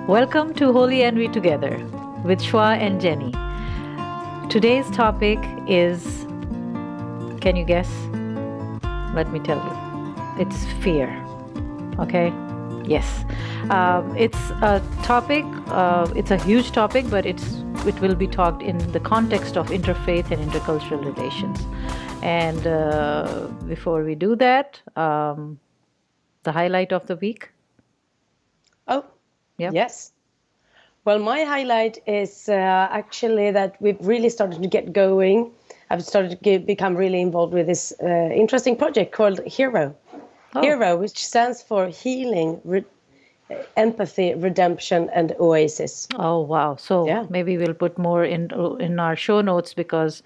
Welcome to Holy Envy Together with Shwa and Jenny. Today's topic is, can you guess? Let me tell you. It's fear. Okay? Yes. It's a topic, it's a huge topic, but it will be talked in the context of interfaith and intercultural relations. And before we do that, the highlight of the week. Oh, Yep. yes. Well, my highlight is actually that we've really started to get going. I've started to become really involved with this interesting project called HERO. Oh. HERO, which stands for Healing, Empathy, Redemption, and Oasis. Oh, wow. So Yeah. maybe we'll put more in our show notes, because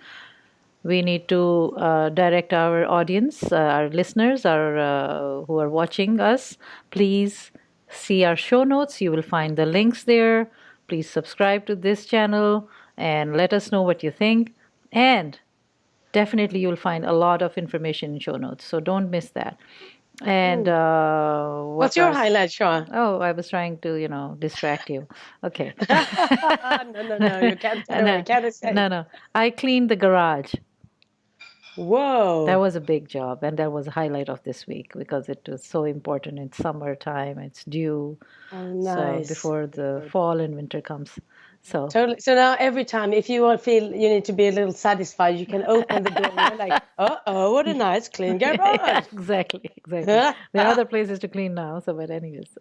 we need to direct our audience, our listeners, who are watching us. Please see our show notes. You will find the links there. Please subscribe to this channel and let us know what you think. And definitely you'll find a lot of information in show notes, so don't miss that. And What's your highlight, Shwa? Oh, I was trying to, distract you. Okay. No, you can't. You can't say. No. I cleaned the garage. Whoa. That was a big job, and that was a highlight of this week because it was so important. It's summertime, it's due. Oh, nice. So before the fall and winter comes. So Totally. So now every time, if you feel you need to be a little satisfied, you can open the door and you're like, oh, what a nice clean garage. Yeah, exactly. There are other places to clean now. So, but anyways.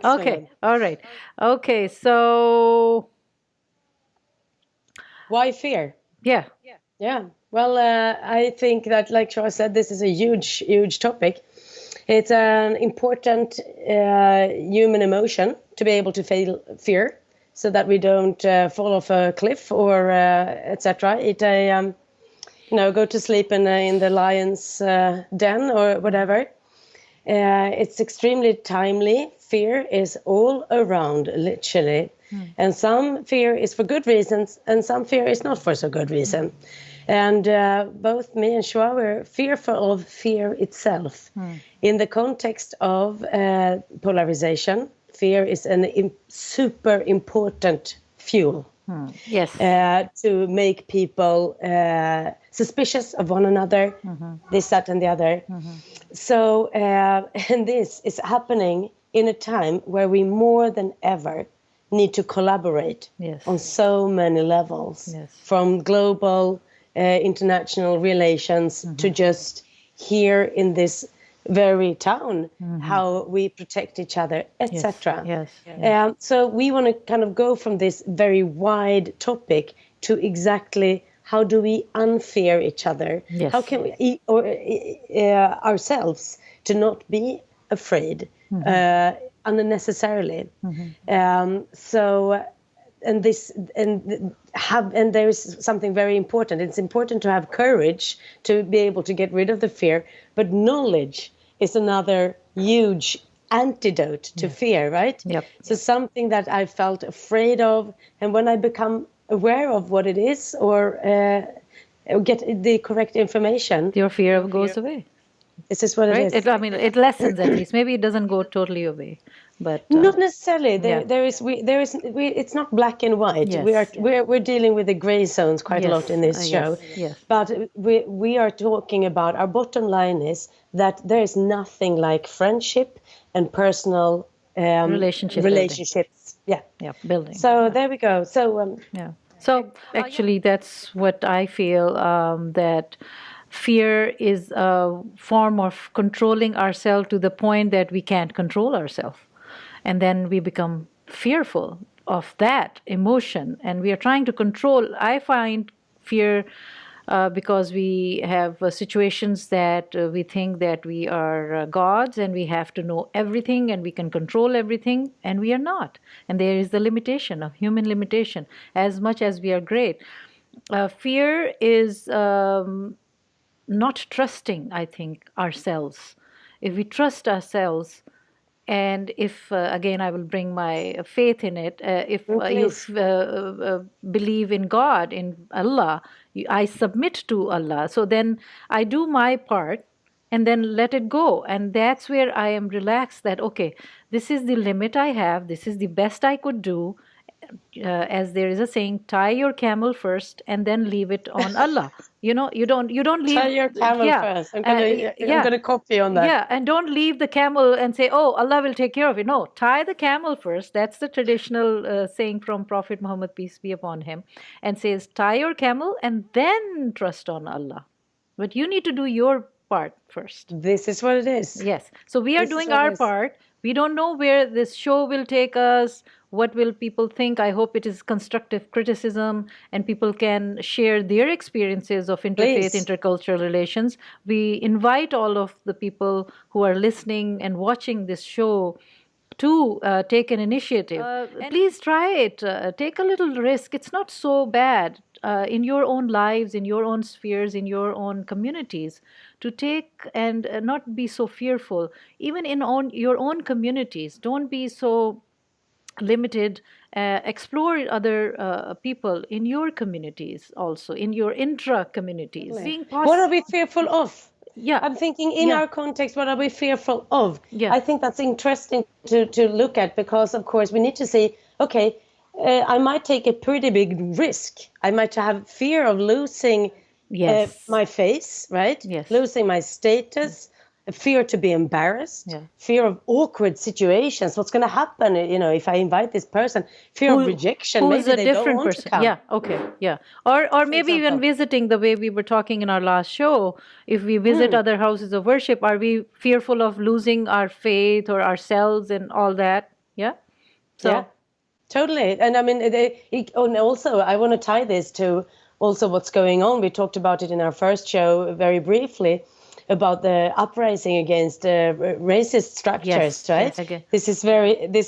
Okay. All right. Okay. So. Why fear? Yeah. Well, I think that, like Shwa said, this is a huge topic. It's an important human emotion to be able to feel fear, so that we don't fall off a cliff or etc. Go to sleep in the lion's den or whatever. It's extremely timely. Fear is all around, literally. And some fear is for good reasons, and some fear is not for so good reason. And both me and Shwa were fearful of fear itself. In the context of polarization, fear is a super important fuel. Yes. To make people suspicious of one another, this, that, and the other. So, and this is happening in a time where we more than ever need to collaborate on so many levels, from global, international relations to just here in this very town, how we protect each other, etc. Yes. So we want to kind of go from this very wide topic to exactly how do we unfear each other? Yes. How can we ourselves to not be afraid unnecessarily? And there is something very important. It's important to have courage to be able to get rid of the fear, but knowledge is another huge antidote to fear, right? Yep. So something that I felt afraid of, and when I become aware of what it is, or get the correct information, your fear goes away. This is what it is. It lessens at least. Maybe it doesn't go totally away, but not necessarily. It's not black and white. Yes. We're dealing with the gray zones quite a lot in this show. Yes. But we are talking about, our bottom line is that there is nothing like friendship and personal relationships. Building. So there we go. So So actually, that's what I feel, that fear is a form of controlling ourselves to the point that we can't control ourselves. And then we become fearful of that emotion. And we are trying to control. I find fear because we have situations that we think that we are gods and we have to know everything and we can control everything, and we are not. And there is the limitation of human limitation, as much as we are great. Fear is not trusting, I think, ourselves. If we trust ourselves, and if, again, I will bring my faith in it, if you believe in God, in Allah, I submit to Allah. So then I do my part and then let it go. And that's where I am relaxed that, okay, this is the limit I have, this is the best I could do. As there is a saying, tie your camel first and then leave it on Allah. You don't Try leave. your camel Yeah, first. I'm yeah, gonna copy on that. yeah, and don't leave the camel and say, oh, Allah will take care of it. No, tie the camel first. That's the traditional saying from Prophet Muhammad, peace be upon him, and says, tie your camel and then trust on Allah. But you need to do your part first. This is what it is. Yes. So we are This is doing what our it is. part. We don't know where this show will take us. What will people think? I hope it is constructive criticism and people can share their experiences of interfaith, Please. intercultural relations. We invite all of the people who are listening and watching this show to take an initiative. Please try it. Take a little risk. It's not so bad in your own lives, in your own spheres, in your own communities, to take and not be so fearful. Even in your own communities, don't be so limited. Explore other people in your communities, also in your intra communities. What are we fearful of? Yeah. I'm thinking in Yeah. our context, what are we fearful of? Yeah. I think that's interesting to look at, because of course we need to say, okay, I might take a pretty big risk. I might have fear of losing Yes. my face, right? Yes. Losing my status, a fear to be embarrassed, Yeah. fear of awkward situations. What's going to happen, if I invite this person? Fear of rejection. Who Maybe is a they don't different want person. to come. Yeah, okay, yeah. Or maybe even example. visiting, the way we were talking in our last show. If we visit other houses of worship, are we fearful of losing our faith or ourselves and all that? Yeah. So Yeah, totally. And I mean, and also I want to tie this to also what's going on. We talked about it in our first show very briefly about the uprising against racist structures, Yes, right? yes, okay. This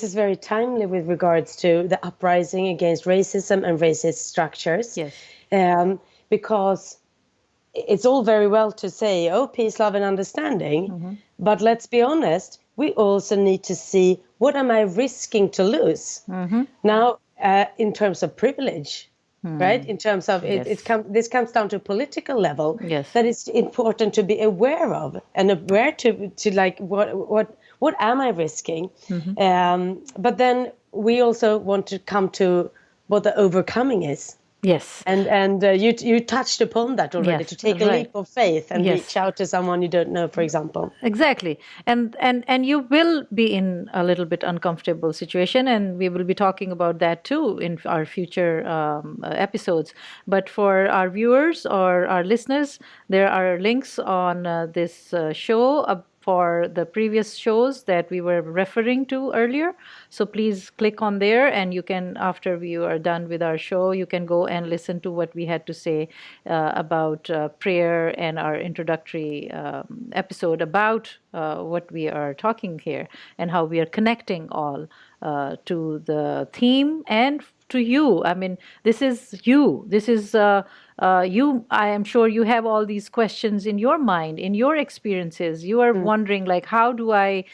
is very timely with regards to the uprising against racism and racist structures. Yes. Because it's all very well to say, oh, peace, love, and understanding. But let's be honest, we also need to see, what am I risking to lose? Now, in terms of privilege, right? In terms of this comes down to a political level. Yes. That it's important to be aware of, and aware to like what am I risking? But then we also want to come to what the overcoming is. Yes. And you touched upon that already, Yes, to take a right. leap of faith and Yes. reach out to someone you don't know, for example. Exactly. And you will be in a little bit uncomfortable situation, and we will be talking about that too in our future episodes. But for our viewers or our listeners, there are links on this show for the previous shows that we were referring to earlier. So please click on there, and you can, after we are done with our show, you can go and listen to what we had to say about prayer and our introductory episode about what we are talking here and how we are connecting all to the theme and to you. I mean, this is you. This is you. I am sure you have all these questions in your mind, in your experiences. You are wondering, like, how do I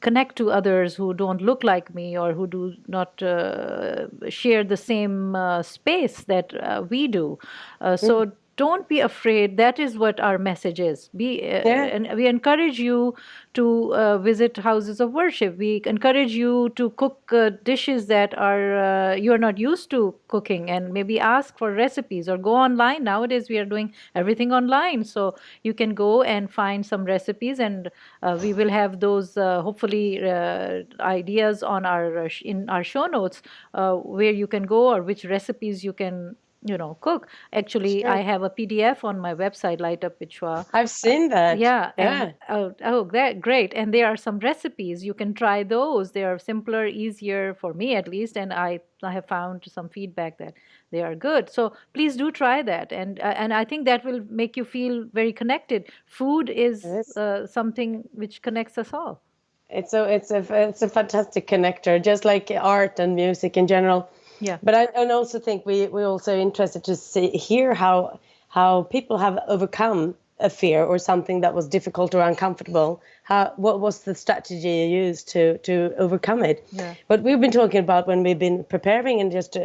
connect to others who don't look like me or who do not share the same space that we do? So don't be afraid. That is what our message is. And we encourage you to visit houses of worship. We encourage you to cook dishes that are you are not used to cooking, and maybe ask for recipes or go online. Nowadays we are doing everything online, so you can go and find some recipes, and we will have those hopefully ideas on our in our show notes where you can go or which recipes you can cook. Actually, Sure. I have a PDF on my website, Light Up with Shwa. I've seen that. Yeah, Yeah. and that great. And there are some recipes, you can try those. They are simpler, easier for me at least, and I have found some feedback that they are good. So please do try that, and I think that will make you feel very connected. Food is Yes. something which connects us all. It's a fantastic connector, just like art and music in general. Yeah. But I also think we're also interested to hear how people have overcome a fear or something that was difficult or uncomfortable. What was the strategy you used to overcome it? Yeah. But we've been talking about, when we've been preparing and just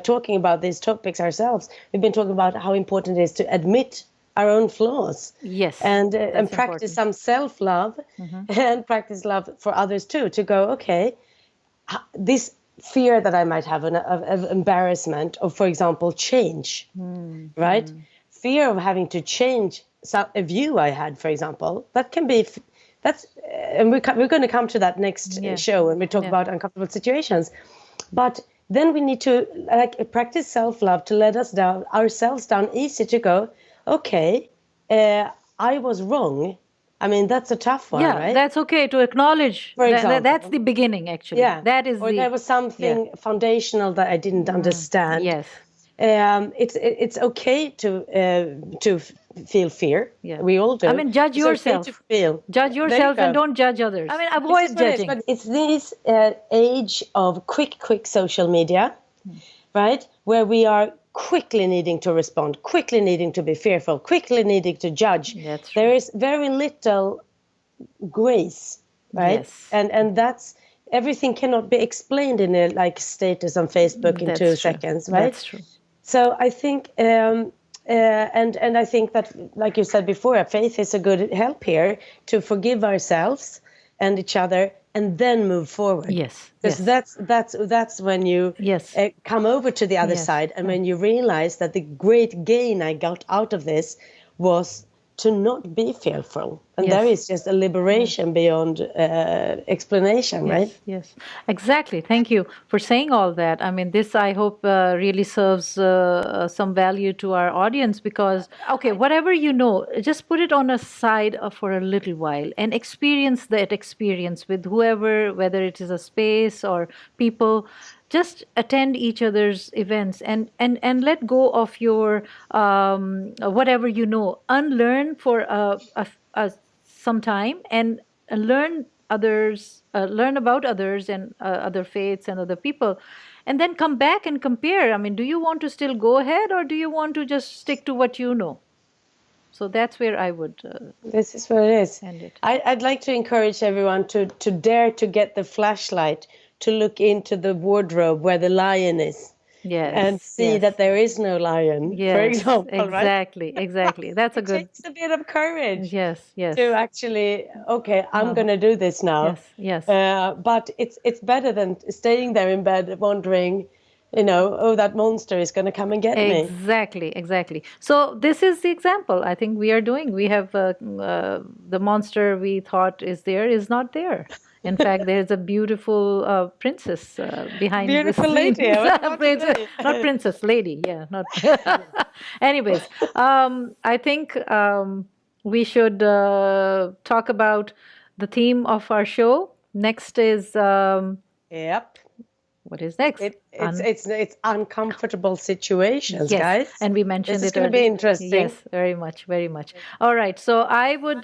talking about these topics ourselves, we've been talking about how important it is to admit our own flaws. Yes, And that's practice important. some self-love and practice love for others too, to go, okay, this fear that I might have of embarrassment, or for example, change, right? Fear of having to change a view I had, for example, that can be, and we're going to come to that next show when we talk about uncomfortable situations. But then we need to practice self-love to let ourselves down easy, to go, okay, I was wrong. I mean, that's a tough one, right? That's okay to acknowledge. For example. That's the beginning, actually. Yeah. That is or there was something foundational that I didn't understand. Yes. It's okay to feel fear. Yeah. We all do. I mean, judge It's yourself. Okay to feel. Judge yourself and don't judge others. I mean, avoid judging. But it's this age of quick social media, right? Where we are quickly needing to respond, quickly needing to be fearful, quickly needing to judge. That's true. There is very little grace, right? Yes. And that's, everything cannot be explained in a status on Facebook in 2 seconds, right? That's true. So I think, and I think that, like you said before, faith is a good help here to forgive ourselves and each other, and then move forward. Yes. Because that's when you come over to the other side, and when you realize that the great gain I got out of this was to not be fearful. And there is just a liberation beyond explanation, right? Yes, exactly. Thank you for saying all that. I mean, this, I hope, really serves some value to our audience, because, okay, whatever you know, just put it on a side for a little while and experience that experience with whoever, whether it is a space or people. Just attend each other's events and let go of your whatever you know. Unlearn for some time and learn about others and other faiths and other people, and then come back and compare. I mean, do you want to still go ahead, or do you want to just stick to what you know? So that's where I would. This is where it is. End it. I'd like to encourage everyone to dare to get the flashlight, to look into the wardrobe where the lion is. Yes, and see that there is no lion, for example. Exactly, right? Exactly. That's a good. It takes a bit of courage. Yes. To actually, okay, I'm going to do this now. Yes. But it's better than staying there in bed wondering, oh, that monster is going to come and get me. Exactly. So this is the example I think we are doing. We have the monster we thought is not there. In fact, there's a beautiful princess behind beautiful the scenes. Lady. Not princess, lady. Yeah, not. Anyways, I think we should talk about the theme of our show. Next is. Yep. What is next? It's uncomfortable situations, guys. And we mentioned this is going to be interesting. Yes, very much. All right, so I would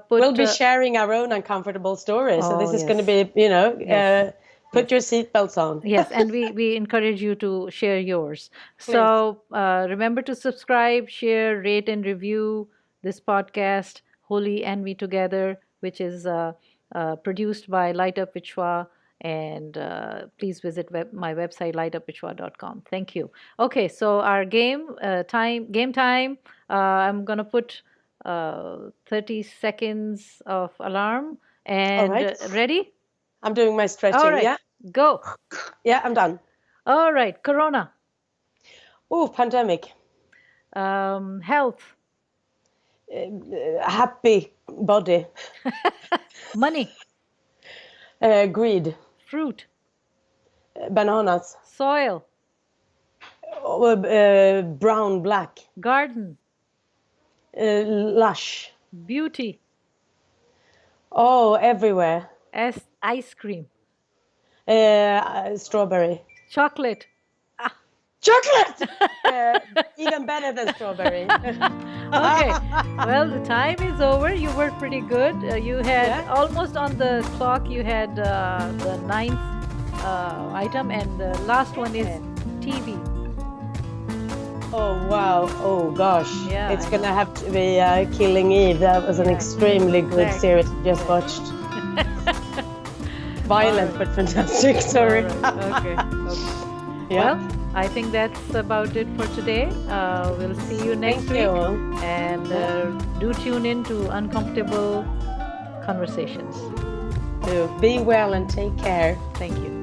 put. We'll be sharing our own uncomfortable stories. So this is going to be, put your seatbelts on. Yes, and we encourage you to share yours. Please. So remember to subscribe, share, rate, and review this podcast, Holy and Me Together, which is produced by Light Up Vichwa. And please visit my website, lightupvichwa.com. Thank you. Okay, so our game time. I'm going to put 30 seconds of alarm. And ready? I'm doing my stretching. All right, yeah? Go. Yeah, I'm done. All right, Corona. Oh, pandemic. Health. Happy body. Money. Greed. Fruit. Bananas. Soil. Brown, black. Garden. Lush. Beauty. Oh, everywhere. Ice cream. Strawberry. Chocolate. Chocolate! Even better than strawberry. Okay. Well, the time is over. You were pretty good. You had almost on the clock, you had the 9th item, and the last one is TV. Oh, wow. Oh, gosh. Yeah. It's going to have to be Killing Eve. That was an extremely good series I just watched. Violent, but fantastic. Sorry. Okay. Yeah. Well, I think that's about it for today. We'll see you next Thank week. you. And do tune in to Uncomfortable Conversations. So be well and take care. Thank you.